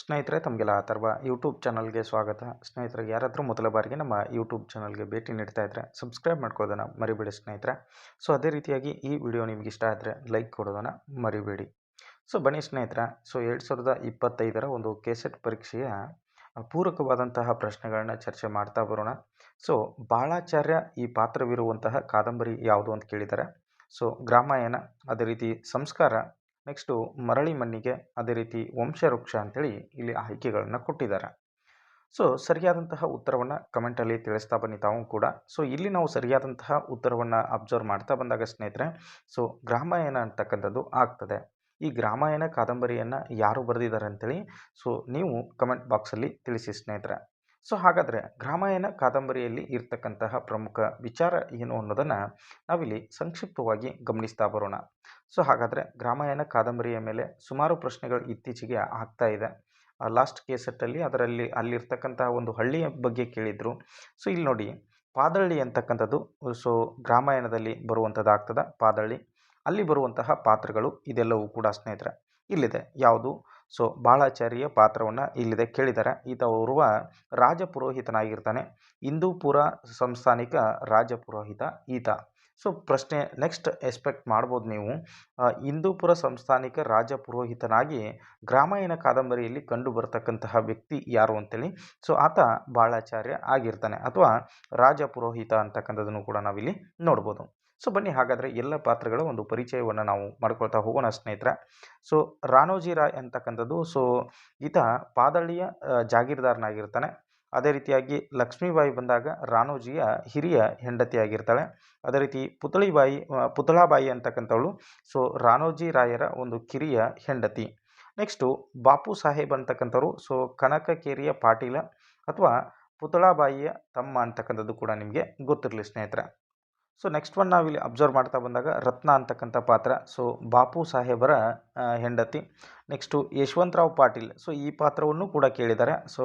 ಸ್ನೇಹಿತರೆ ತಮಗೆಲ್ಲ ಅಥರ್ವ ಯೂಟ್ಯೂಬ್ ಚಾನಲ್ಗೆ ಸ್ವಾಗತ. ಸ್ನೇಹಿತರೆ ಯಾರಾದರೂ ಮೊದಲ ಬಾರಿಗೆ ನಮ್ಮ ಯೂಟ್ಯೂಬ್ ಚಾನಲ್ಗೆ ಭೇಟಿ ನೀಡ್ತಾ ಇದ್ದರೆ ಸಬ್ಸ್ಕ್ರೈಬ್ ಮಾಡ್ಕೊಳ್ಳೋದನ್ನು ಮರಿಬೇಡಿ ಸ್ನೇಹಿತರೆ. ಸೊ ಅದೇ ರೀತಿಯಾಗಿ ಈ ವಿಡಿಯೋ ನಿಮ್ಗೆ ಇಷ್ಟ ಆದರೆ ಲೈಕ್ ಕೊಡೋದನ್ನು ಮರಿಬೇಡಿ. ಸೊ ಬನ್ನಿ ಸ್ನೇಹಿತರೆ, ಸೊ 2025ರ ಒಂದು ಕೆಸೆಟ್ ಪರೀಕ್ಷೆಯ ಪೂರಕವಾದಂತಹ ಪ್ರಶ್ನೆಗಳನ್ನ ಚರ್ಚೆ ಮಾಡ್ತಾ ಬರೋಣ. ಸೊ ಬಾಳಾಚಾರ್ಯ ಈ ಪಾತ್ರವಿರುವಂತಹ ಕಾದಂಬರಿ ಯಾವುದು ಅಂತ ಕೇಳಿದ್ದಾರೆ. ಸೊ ಗ್ರಾಮಾಯಣ, ಅದೇ ರೀತಿ ಸಂಸ್ಕಾರ, ನೆಕ್ಸ್ಟು ಮರಳಿ ಮಣ್ಣಿಗೆ, ಅದೇ ರೀತಿ ವಂಶವೃಕ್ಷ ಅಂತೇಳಿ ಇಲ್ಲಿ ಆಯ್ಕೆಗಳನ್ನು ಕೊಟ್ಟಿದ್ದಾರೆ. ಸೊ ಸರಿಯಾದಂತಹ ಉತ್ತರವನ್ನು ಕಮೆಂಟಲ್ಲಿ ತಿಳಿಸ್ತಾ ಬನ್ನಿ ತಾವು ಕೂಡ. ಸೊ ಇಲ್ಲಿ ನಾವು ಸರಿಯಾದಂತಹ ಉತ್ತರವನ್ನು ಅಬ್ಸರ್ವ್ ಮಾಡ್ತಾ ಬಂದಾಗ ಸ್ನೇಹಿತರೆ, ಸೊ ಗ್ರಾಮಾಯಣ ಅಂತಕ್ಕಂಥದ್ದು ಆಗ್ತದೆ. ಈ ಗ್ರಾಮಾಯಣ ಕಾದಂಬರಿಯನ್ನು ಯಾರು ಬರೆದಿದ್ದಾರೆ ಅಂತೇಳಿ ಸೊ ನೀವು ಕಮೆಂಟ್ ಬಾಕ್ಸಲ್ಲಿ ತಿಳಿಸಿ ಸ್ನೇಹಿತರೆ. ಸೊ ಹಾಗಾದರೆ ಗ್ರಾಮಾಯಣ ಕಾದಂಬರಿಯಲ್ಲಿ ಇರ್ತಕ್ಕಂತಹ ಪ್ರಮುಖ ವಿಚಾರ ಏನು ಅನ್ನೋದನ್ನು ನಾವಿಲ್ಲಿ ಸಂಕ್ಷಿಪ್ತವಾಗಿ ಗಮನಿಸ್ತಾ ಬರೋಣ. ಸೊ ಹಾಗಾದರೆ ಗ್ರಾಮಾಯಣ ಕಾದಂಬರಿಯ ಮೇಲೆ ಸುಮಾರು ಪ್ರಶ್ನೆಗಳು ಇತ್ತೀಚೆಗೆ ಆಗ್ತಾ ಇದೆ. ಲಾಸ್ಟ್ ಕೇಸೆಟ್ಟಲ್ಲಿ ಅಲ್ಲಿರ್ತಕ್ಕಂತಹ ಒಂದು ಹಳ್ಳಿಯ ಬಗ್ಗೆ ಕೇಳಿದರು. ಸೊ ಇಲ್ಲಿ ನೋಡಿ, ಪಾದಳ್ಳಿ ಅಂತಕ್ಕಂಥದ್ದು ಸೊ ಗ್ರಾಮಾಯಣದಲ್ಲಿ ಬರುವಂಥದ್ದಾಗ್ತದೆ. ಪಾದಳ್ಳಿ ಅಲ್ಲಿ ಬರುವಂತಹ ಪಾತ್ರಗಳು ಇದೆಲ್ಲವೂ ಕೂಡ ಸ್ನೇಹಿತರೆ ಇಲ್ಲಿದೆ. ಯಾವುದು? ಸೊ ಬಾಳಾಚಾರ್ಯ ಪಾತ್ರವನ್ನು ಇಲ್ಲಿದೆ ಕೇಳಿದ್ದಾರೆ. ಈತ ಓರ್ವ ರಾಜಪುರೋಹಿತನಾಗಿರ್ತಾನೆ. ಹಿಂದೂಪುರ ಸಂಸ್ಥಾನಿಕ ರಾಜಪುರೋಹಿತ ಈತ. ಸೊ ಪ್ರಶ್ನೆ ನೆಕ್ಸ್ಟ್ ಎಕ್ಸ್ಪೆಕ್ಟ್ ಮಾಡ್ಬೋದು ನೀವು, ಹಿಂದೂಪುರ ಸಂಸ್ಥಾನಿಕ ರಾಜಪುರೋಹಿತನಾಗಿ ಗ್ರಾಮಾಯಣ ಕಾದಂಬರಿಯಲ್ಲಿ ಕಂಡು ಬರ್ತಕ್ಕಂತಹ ವ್ಯಕ್ತಿ ಯಾರು ಅಂತೇಳಿ. ಸೊ ಆತ ಬಾಳಾಚಾರ್ಯ ಆಗಿರ್ತಾನೆ ಅಥವಾ ರಾಜಪುರೋಹಿತ ಅಂತಕ್ಕಂಥದ್ದನ್ನು ಕೂಡ ನಾವಿಲ್ಲಿ ನೋಡ್ಬೋದು. ಸೊ ಬನ್ನಿ ಹಾಗಾದರೆ ಎಲ್ಲ ಪಾತ್ರಗಳ ಒಂದು ಪರಿಚಯವನ್ನು ನಾವು ಮಾಡ್ಕೊಳ್ತಾ ಹೋಗೋಣ ಸ್ನೇಹಿತರೆ. ಸೊ ರಾಣೋಜಿ ರಾಯ್ ಅಂತಕ್ಕಂಥದ್ದು ಸೊ ಈತ ಪಾದಳ್ಳಿಯ ಜಾಗೀರ್ದಾರನಾಗಿರ್ತಾನೆ. ಅದೇ ರೀತಿಯಾಗಿ ಲಕ್ಷ್ಮೀಬಾಯಿ ಬಂದಾಗ ರಾಣೋಜಿಯ ಹಿರಿಯ ಹೆಂಡತಿಯಾಗಿರ್ತಾಳೆ. ಅದೇ ರೀತಿ ಪುತಳಾಬಾಯಿ ಅಂತಕ್ಕಂಥವಳು ಸೊ ರಾಣೋಜಿ ರಾಯರ ಒಂದು ಕಿರಿಯ ಹೆಂಡತಿ. ನೆಕ್ಸ್ಟು ಬಾಪು ಸಾಹೇಬ್ ಅಂತಕ್ಕಂಥವ್ರು ಸೊ ಕನಕಕೇರಿಯ ಪಾಟೀಲ ಅಥವಾ ಪುತಳಾಬಾಯಿಯ ತಮ್ಮ ಅಂತಕ್ಕಂಥದ್ದು ಕೂಡ ನಿಮಗೆ ಗೊತ್ತಿರಲಿ ಸ್ನೇಹಿತರೆ. ಸೊ ನೆಕ್ಸ್ಟ್ ಒನ್ ನಾವಿಲ್ಲಿ ಅಬ್ಸರ್ವ್ ಮಾಡ್ತಾ ಬಂದಾಗ ರತ್ನ ಅಂತಕ್ಕಂಥ ಪಾತ್ರ ಸೊ ಬಾಪು ಸಾಹೇಬರ ಹೆಂಡತಿ. ನೆಕ್ಸ್ಟು ಯಶವಂತರಾವ್ ಪಾಟೀಲ್, ಸೊ ಈ ಪಾತ್ರವನ್ನು ಕೂಡ ಕೇಳಿದ್ದಾರೆ. ಸೊ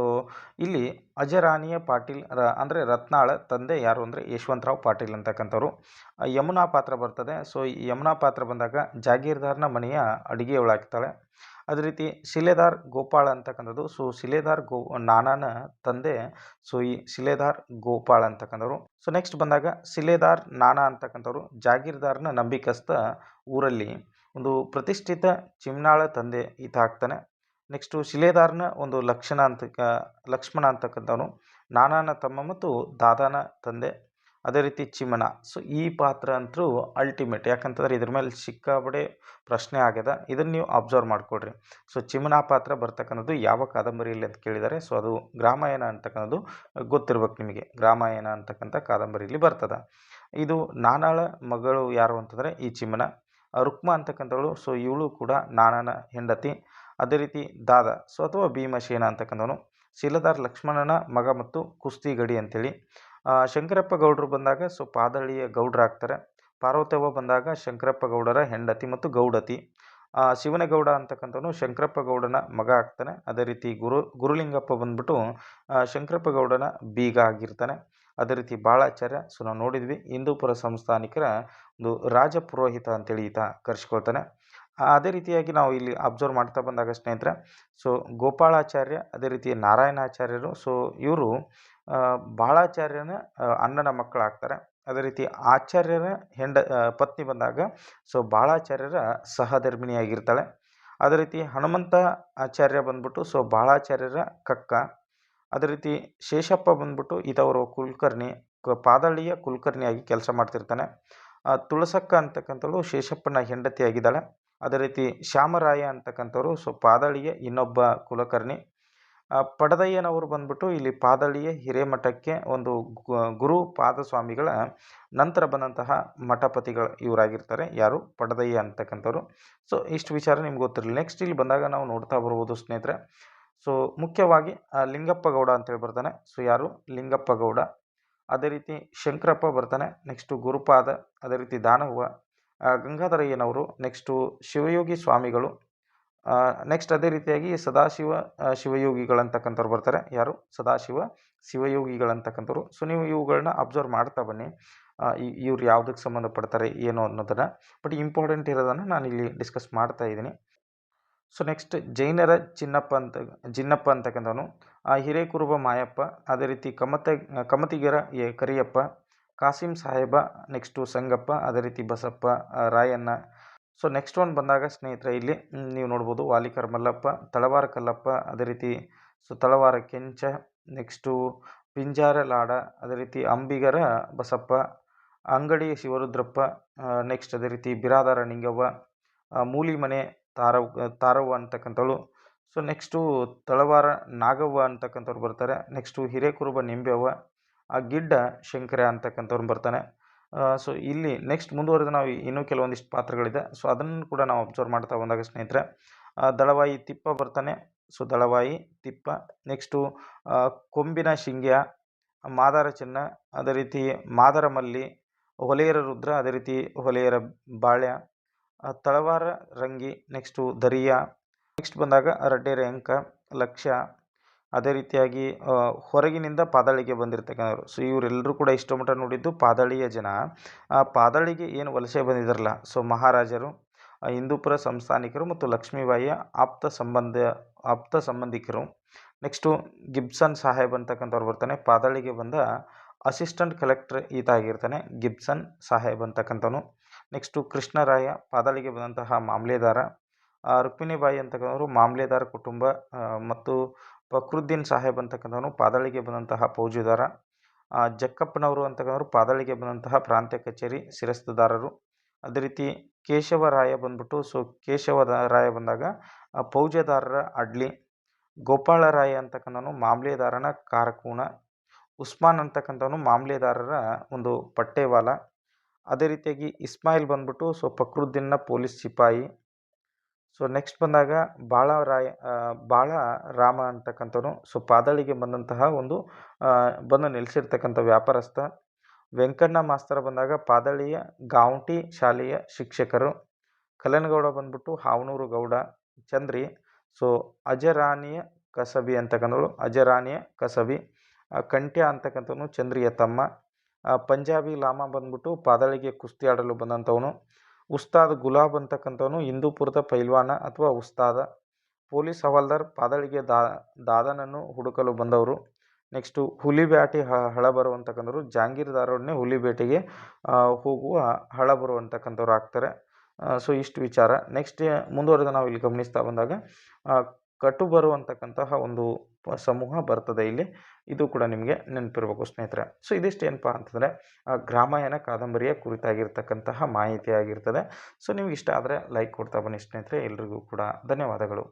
ಇಲ್ಲಿ ಅಜರಾಣಿಯ ಪಾಟೀಲ್ ಅಂದರೆ ರತ್ನಾಳ ತಂದೆ ಯಾರು ಅಂದರೆ ಯಶವಂತರಾವ್ ಪಾಟೀಲ್ ಅಂತಕ್ಕಂಥವ್ರು. ಯಮುನಾ ಪಾತ್ರ ಬರ್ತದೆ. ಸೊ ಈ ಯಮುನಾ ಪಾತ್ರ ಬಂದಾಗ ಜಾಗೀರ್ದಾರ್ನ ಮನೆಯ ಅಡುಗೆಯವಳಾಗ್ತಾಳೆ. ಅದೇ ರೀತಿ ಶಿಲೆದಾರ್ ಗೋಪಾಳ ಅಂತಕ್ಕಂಥದ್ದು ಸೊ ಶಿಲೆದಾರ್ ನಾನಾನ ತಂದೆ ಸೊ ಈ ಶಿಲೆದಾರ್ ಗೋಪಾಳ ಅಂತಕ್ಕಂಥವ್ರು. ಸೊ ನೆಕ್ಸ್ಟ್ ಬಂದಾಗ ಶಿಲೆದಾರ್ ನಾನಾ ಅಂತಕ್ಕಂಥವ್ರು ಜಾಗೀರ್ದಾರ್ನ ನಂಬಿಕಸ್ಥ ಊರಲ್ಲಿ ಒಂದು ಪ್ರತಿಷ್ಠಿತ ಚಿಮ್ನಾಳ ತಂದೆ ಈತ ಆಗ್ತಾನೆ. ನೆಕ್ಸ್ಟು ಶಿಲೆದಾರ್ನ ಒಂದು ಲಕ್ಷ್ಮಣ ಅಂತಕ್ಕಂಥವನು ನಾನಾನ ತಮ್ಮ ಮತ್ತು ದಾದಾನ ತಂದೆ. ಅದೇ ರೀತಿ ಚಿಮ್ಮನ. ಸೊ ಈ ಪಾತ್ರ ಅಂತೂ ಅಲ್ಟಿಮೇಟ್, ಯಾಕಂತಂದ್ರೆ ಇದ್ರ ಮೇಲೆ ಸಿಕ್ಕಾಪಡೆ ಪ್ರಶ್ನೆ ಆಗ್ಯದ. ಇದನ್ನು ನೀವು ಅಬ್ಸರ್ವ್ ಮಾಡ್ಕೊಳ್ರಿ. ಸೊ ಚಿಮ್ಮನ ಪಾತ್ರ ಬರ್ತಕ್ಕಂಥದ್ದು ಯಾವ ಕಾದಂಬರಿಯಲ್ಲಿ ಅಂತ ಕೇಳಿದ್ದಾರೆ. ಸೊ ಅದು ಗ್ರಾಮಾಯಣ ಅಂತಕ್ಕಂಥದ್ದು ಗೊತ್ತಿರ್ಬೇಕು ನಿಮಗೆ. ಗ್ರಾಮಾಯಣ ಅಂತಕ್ಕಂಥ ಕಾದಂಬರಿಯಲ್ಲಿ ಬರ್ತದೆ. ಇದು ನಾನಾಳ ಮಗಳು ಯಾರು ಅಂತಂದರೆ ಈ ಚಿಮ್ಮನ. ರುಕ್ಮ ಅಂತಕ್ಕಂಥವಳು ಸೊ ಇವಳು ಕೂಡ ನಾನಾನ ಹೆಂಡತಿ. ಅದೇ ರೀತಿ ದಾದ ಸೊ ಅಥವಾ ಭೀಮಸೇನ ಅಂತಕ್ಕಂಥವನು ಶಿಲದಾರ್ ಲಕ್ಷ್ಮಣನ ಮಗ ಮತ್ತು ಕುಸ್ತಿ ಗಡಿ ಅಂತೇಳಿ. ಶಂಕರಪ್ಪ ಗೌಡರು ಬಂದಾಗ ಸೊ ಪಾದಳ್ಳಿಯ ಗೌಡ್ರಾಗ್ತಾರೆ. ಪಾರ್ವತವ್ವ ಬಂದಾಗ ಶಂಕರಪ್ಪ ಗೌಡರ ಹೆಂಡತಿ ಮತ್ತು ಗೌಡತಿ. ಶಿವನಗೌಡ ಅಂತಕ್ಕಂಥವನು ಶಂಕರಪ್ಪ ಗೌಡನ ಮಗ ಆಗ್ತಾನೆ. ಅದೇ ರೀತಿ ಗುರುಲಿಂಗಪ್ಪ ಬಂದ್ಬಿಟ್ಟು ಶಂಕರಪ್ಪ ಗೌಡನ ಬೀಗ ಆಗಿರ್ತಾನೆ. ಅದೇ ರೀತಿ ಬಾಳಾಚಾರ್ಯ ಸೊ ನಾವು ನೋಡಿದ್ವಿ ಹಿಂದೂಪುರ ಸಂಸ್ಥಾನಿಕರ ಒಂದು ರಾಜಪುರೋಹಿತ ಅಂತೇಳಿ ಈತ ಕರೆಸ್ಕೊಳ್ತಾನೆ. ಅದೇ ರೀತಿಯಾಗಿ ನಾವು ಇಲ್ಲಿ ಅಬ್ಸರ್ವ್ ಮಾಡ್ತಾ ಬಂದಾಗ ಸ್ನೇಹಿತರೆ, ಸೊ ಗೋಪಾಳಾಚಾರ್ಯ ಅದೇ ರೀತಿ ನಾರಾಯಣಾಚಾರ್ಯರು ಸೊ ಇವರು ಬಾಳಾಚಾರ್ಯನ ಅಣ್ಣನ ಮಕ್ಕಳಾಗ್ತಾರೆ. ಅದೇ ರೀತಿ ಆಚಾರ್ಯರ ಪತ್ನಿ ಬಂದಾಗ ಸೊ ಬಾಳಾಚಾರ್ಯರ ಸಹಧರ್ಮಿಣಿಯಾಗಿರ್ತಾಳೆ. ಅದೇ ರೀತಿ ಹನುಮಂತ ಆಚಾರ್ಯ ಬಂದ್ಬಿಟ್ಟು ಸೊ ಬಾಳಾಚಾರ್ಯರ ಕಕ್ಕ. ಅದೇ ರೀತಿ ಶೇಷಪ್ಪ ಬಂದ್ಬಿಟ್ಟು ಇದವರು ಕುಲಕರ್ಣಿ, ಪಾದಳ್ಳಿಯ ಕುಲಕರ್ಣಿಯಾಗಿ ಕೆಲಸ ಮಾಡ್ತಿರ್ತಾನೆ. ತುಳಸಕ್ಕ ಅಂತಕ್ಕಂಥವಳು ಶೇಷಪ್ಪನ ಹೆಂಡತಿಯಾಗಿದ್ದಾಳೆ. ಅದೇ ರೀತಿ ಶ್ಯಾಮರಾಯ ಅಂತಕ್ಕಂಥವ್ರು ಸೊ ಪಾದಳ್ಳಿಯ ಇನ್ನೊಬ್ಬ ಕುಲಕರ್ಣಿ. ಪಡದಯ್ಯನವರು ಬಂದ್ಬಿಟ್ಟು ಇಲ್ಲಿ ಪಾದಳ್ಳಿಯ ಹಿರೇಮಠಕ್ಕೆ ಒಂದು ಗುರು ಪಾದಸ್ವಾಮಿಗಳ ನಂತರ ಬಂದಂತಹ ಮಠಪತಿಗಳು ಇವರಾಗಿರ್ತಾರೆ. ಯಾರು? ಪಡದಯ್ಯ ಅಂತಕ್ಕಂಥವ್ರು. ಸೊ ಇಷ್ಟು ವಿಚಾರ ನಿಮ್ಗೆ ಗೊತ್ತಿರಲಿ. ನೆಕ್ಸ್ಟ್ ಇಲ್ಲಿ ಬಂದಾಗ ನಾವು ನೋಡ್ತಾ ಬರ್ಬೋದು ಸ್ನೇಹಿತರೆ. ಸೊ ಮುಖ್ಯವಾಗಿ ಲಿಂಗಪ್ಪ ಗೌಡ ಅಂತೇಳಿ ಬರ್ತಾನೆ. ಸೊ ಯಾರು? ಲಿಂಗಪ್ಪ ಗೌಡ. ಅದೇ ರೀತಿ ಶಂಕರಪ್ಪ ಬರ್ತಾನೆ. ನೆಕ್ಸ್ಟು ಗುರುಪಾದ, ಅದೇ ರೀತಿ ದಾನವ್ವ, ಗಂಗಾಧರಯ್ಯನವರು, ನೆಕ್ಸ್ಟು ಶಿವಯೋಗಿ ಸ್ವಾಮಿಗಳು, ನೆಕ್ಸ್ಟ್ ಅದೇ ರೀತಿಯಾಗಿ ಸದಾಶಿವ ಶಿವಯೋಗಿಗಳಂತಕ್ಕಂಥವ್ರು ಬರ್ತಾರೆ. ಯಾರು? ಸದಾಶಿವ ಶಿವಯೋಗಿಗಳಂತಕ್ಕಂಥವ್ರು. ಸೊ ನೀವು ಇವುಗಳನ್ನ ಅಬ್ಸರ್ವ್ ಮಾಡ್ತಾ ಬನ್ನಿ. ಇವ್ರು ಯಾವುದಕ್ಕೆ ಸಂಬಂಧಪಡ್ತಾರೆ ಏನು ಅನ್ನೋದನ್ನು. ಬಟ್ ಇಂಪಾರ್ಟೆಂಟ್ ಇರೋದನ್ನು ನಾನು ಇಲ್ಲಿ ಡಿಸ್ಕಸ್ ಮಾಡ್ತಾ ಇದ್ದೀನಿ. ಸೊ ನೆಕ್ಸ್ಟ್ ಜೈನರ ಜಿನ್ನಪ್ಪ ಅಂತಕ್ಕಂಥವನು, ಹಿರೇಕುರುಬ ಮಾಯಪ್ಪ, ಅದೇ ರೀತಿ ಕಮತಿಗರ ಕರಿಯಪ್ಪ, ಕಾಸಿಂ ಸಾಹೇಬ, ನೆಕ್ಸ್ಟು ಸಂಗಪ್ಪ, ಅದೇ ರೀತಿ Basappa, Rayanna. So next one ಬಂದಾಗ ಸ್ನೇಹಿತರೆ ಇಲ್ಲಿ ನೀವು ನೋಡ್ಬೋದು ವಾಲಿಕರ್ ಮಲ್ಲಪ್ಪ, ತಳವಾರ ಕಲ್ಲಪ್ಪ, ಅದೇ ರೀತಿ ತಳವಾರ ಕೆಂಚ, ನೆಕ್ಸ್ಟು ಪಿಂಜಾರ ಲಾಡ, ಅದೇ ರೀತಿ ಅಂಬಿಗರ ಬಸಪ್ಪ, ಅಂಗಡಿ ಶಿವರುದ್ರಪ್ಪ, ನೆಕ್ಸ್ಟ್ ಅದೇ ರೀತಿ ಬಿರಾದಾರ ನಿಂಗವ್ವ, ಮೂಲಿಮನೆ ತಾರವ್ವ ಅಂತಕ್ಕಂಥವಳು. ಸೊ ನೆಕ್ಸ್ಟು ತಳವಾರ ನಾಗವ್ವ ಅಂತಕ್ಕಂಥವ್ರು ಬರ್ತಾರೆ. ನೆಕ್ಸ್ಟು ಹಿರೇಕುರುಬ ನಿಂಬೆವ್ವ, ಗಿಡ್ಡ ಶಂಕರ ಅಂತಕ್ಕಂಥವ್ರು ಬರ್ತಾನೆ. ಸೊ ಇಲ್ಲಿ ನೆಕ್ಸ್ಟ್ ಮುಂದುವರೆದು ನಾವು ಇನ್ನೂ ಕೆಲವೊಂದಿಷ್ಟು ಪಾತ್ರಗಳಿದೆ. ಸೊ ಅದನ್ನು ಕೂಡ ನಾವು ಅಬ್ಸರ್ವ್ ಮಾಡ್ತಾ ಬಂದಾಗ ಸ್ನೇಹಿತರೆ, ದಳವಾಯಿ ತಿಪ್ಪ ಬರ್ತಾನೆ. ಸೊ ದಳವಾಯಿ ತಿಪ್ಪ, ನೆಕ್ಸ್ಟು ಕೊಂಬಿನ ಶಿಂಗ್ಯ, ಮಾದಾರ ಚೆನ್ನ, ಅದೇ ರೀತಿ ಮಾದರ ಮಲ್ಲಿ, ಹೊಲೆಯರ ರುದ್ರ, ಅದೇ ರೀತಿ ಹೊಲೆಯರ ಬಾಳ್ಯ, ತಳವಾರ ರಂಗಿ, ನೆಕ್ಸ್ಟು ದರಿಯಾ. ನೆಕ್ಸ್ಟ್ ಬಂದಾಗ ರಡ್ಡೇರೆ ಅಂಕ, ಲಕ್ಷ್ಯ, ಅದೇ ರೀತಿಯಾಗಿ ಹೊರಗಿನಿಂದ ಪಾದಾಳಿಗೆ ಬಂದಿರತಕ್ಕಂಥವ್ರು. ಸೊ ಇವರೆಲ್ಲರೂ ಕೂಡ ಇಷ್ಟು ಮಟ್ಟ ನೋಡಿದ್ದು ಪಾದಾಳಿಯ ಜನ. ಪಾದಾಳಿಗೆ ಏನು ವಲಸೆ ಬಂದಿದ್ದಾರಲ್ಲ, ಸೊ ಮಹಾರಾಜರು, ಹಿಂದೂಪುರ ಸಂಸ್ಥಾನಿಕರು ಮತ್ತು ಲಕ್ಷ್ಮೀಬಾಯಿಯ ಆಪ್ತ ಸಂಬಂಧಿಕರು. ನೆಕ್ಸ್ಟು ಗಿಬ್ಸನ್ ಸಾಹೇಬ್ ಅಂತಕ್ಕಂಥವ್ರು ಬರ್ತಾನೆ. ಪಾದಾಳಿಗೆ ಬಂದ ಅಸಿಸ್ಟೆಂಟ್ ಕಲೆಕ್ಟರ್ ಈತ ಆಗಿರ್ತಾನೆ, ಗಿಬ್ಸನ್ ಸಾಹೇಬ್ ಅಂತಕ್ಕಂಥವನು. ನೆಕ್ಸ್ಟು ಕೃಷ್ಣರಾಯ, ಪಾದಾಳಿಗೆ ಬಂದಂತಹ ಮಾಮ್ಲೆದಾರ. ರುಕ್ಮಿಣಿಬಾಯಿ ಅಂತಕ್ಕಂಥವ್ರು ಮಾಮ್ಲೆದಾರ ಕುಟುಂಬ, ಮತ್ತು ಫಕ್ರುದ್ದೀನ್ ಸಾಹೇಬ್ ಅಂತಕ್ಕಂಥವನು ಪಾದಾಳಿಗೆ ಬಂದಂತಹ ಫೌಜುದಾರ. ಜಕ್ಕಪ್ಪನವರು ಅಂತಕ್ಕಂಥವ್ರು ಪಾದಾಳಿಗೆ ಬಂದಂತಹ ಪ್ರಾಂತ್ಯ ಕಚೇರಿ ಶಿರಸ್ತುದಾರರು. ಅದೇ ರೀತಿ ಕೇಶವರಾಯ ಬಂದ್ಬಿಟ್ಟು, ಸೊ ಕೇಶವರಾಯ ಬಂದಾಗ ಫೌಜದಾರರ ಅಡ್ಲಿ. ಗೋಪಾಳರಾಯ ಅಂತಕ್ಕಂಥವನು ಮಾಮ್ಲೆದಾರನ ಕಾರಕೂಣ. ಉಸ್ಮಾನ್ ಅಂತಕ್ಕಂಥವನು ಮಾಮ್ಲೆದಾರರ ಒಂದು ಪಟ್ಟೇವಾಲ. ಅದೇ ರೀತಿಯಾಗಿ ಇಸ್ಮಾಯಿಲ್ ಬಂದ್ಬಿಟ್ಟು ಸೊ ಫಕ್ರುದ್ದೀನ್ನ ಪೊಲೀಸ್ ಸಿಪಾಯಿ. ಸೊ ನೆಕ್ಸ್ಟ್ ಬಂದಾಗ ಬಾಳ ರಾಮ ಅಂತಕ್ಕಂಥವನು ಸೊ ಪಾದಾಳಿಗೆ ಬಂದಂತಹ ಬಂದು ನೆಲೆಸಿರ್ತಕ್ಕಂಥ ವ್ಯಾಪಾರಸ್ಥ. ವೆಂಕಣ್ಣ ಮಾಸ್ತರ ಬಂದಾಗ ಪಾದಾಳಿಯ ಗಾಂವ್ಟಿ ಶಾಲೆಯ ಶಿಕ್ಷಕರು. ಕಲ್ಲನಗೌಡ ಬಂದ್ಬಿಟ್ಟು ಹಾವನೂರು ಗೌಡ. ಚಂದ್ರಿ, ಸೊ ಅಜರಾಣಿಯ ಕಸಬಿ ಅಂತಕ್ಕಂಥವಳು, ಅಜರಾಣಿಯ ಕಸಬಿ. ಕಂಟ್ಯ ಅಂತಕ್ಕಂಥವನು ಚಂದ್ರಿಯ ತಮ್ಮ. ಪಂಜಾಬಿ ಲಾಮ ಬಂದ್ಬಿಟ್ಟು ಪಾದಾಳಿಗೆ ಕುಸ್ತಿ ಆಡಲು ಬಂದಂಥವನು. ಉಸ್ತಾದ್ ಗುಲಾಬ್ ಅಂತಕ್ಕಂಥವನು ಹಿಂದೂಪುರದ ಪೈಲ್ವಾನ ಅಥವಾ ಉಸ್ತಾದ. ಪೊಲೀಸ್ ಹವಾಲ್ದಾರ್ ಪಾದಾಳಿಗೆ ದಾದನನ್ನು ಹುಡುಕಲು ಬಂದವರು. ನೆಕ್ಸ್ಟು ಹುಲಿಬೇಟೆ ಹಳಬರು ಅಂತಕ್ಕಂಥವ್ರು ಜಾಂಗೀರ್ದಾರೊಡನೆ ಹುಲಿಬೇಟೆಗೆ ಹೋಗುವ ಹಳಬರು ಅಂತಕ್ಕಂಥವ್ರು ಆಗ್ತಾರೆ. ಸೊ ಇಷ್ಟು ವಿಚಾರ. ನೆಕ್ಸ್ಟ್ ಮುಂದುವರೆದು ನಾವು ಇಲ್ಲಿ ಗಮನಿಸ್ತಾ ಬಂದಾಗ ಕಟುಬರು ಅಂತಕ್ಕಂತಹ ಒಂದು ಸಮೂಹ ಬರ್ತದೆ ಇಲ್ಲಿ. ಇದು ಕೂಡ ನಿಮಗೆ ನೆನಪಿರಬೇಕು ಸ್ನೇಹಿತರೆ. ಸೊ ಇದಿಷ್ಟು ಏನಪ್ಪ ಅಂತಂದರೆ ಗ್ರಾಮಾಯಣ ಕಾದಂಬರಿಯ ಕುರಿತಾಗಿರ್ತಕ್ಕಂತಹ ಮಾಹಿತಿ ಆಗಿರ್ತದೆ. ಸೊ ನಿಮ್ಗೆ ಇಷ್ಟ ಆದರೆ ಲೈಕ್ ಕೊಡ್ತಾ ಬನ್ನಿ ಸ್ನೇಹಿತರೆ. ಎಲ್ರಿಗೂ ಕೂಡ ಧನ್ಯವಾದಗಳು.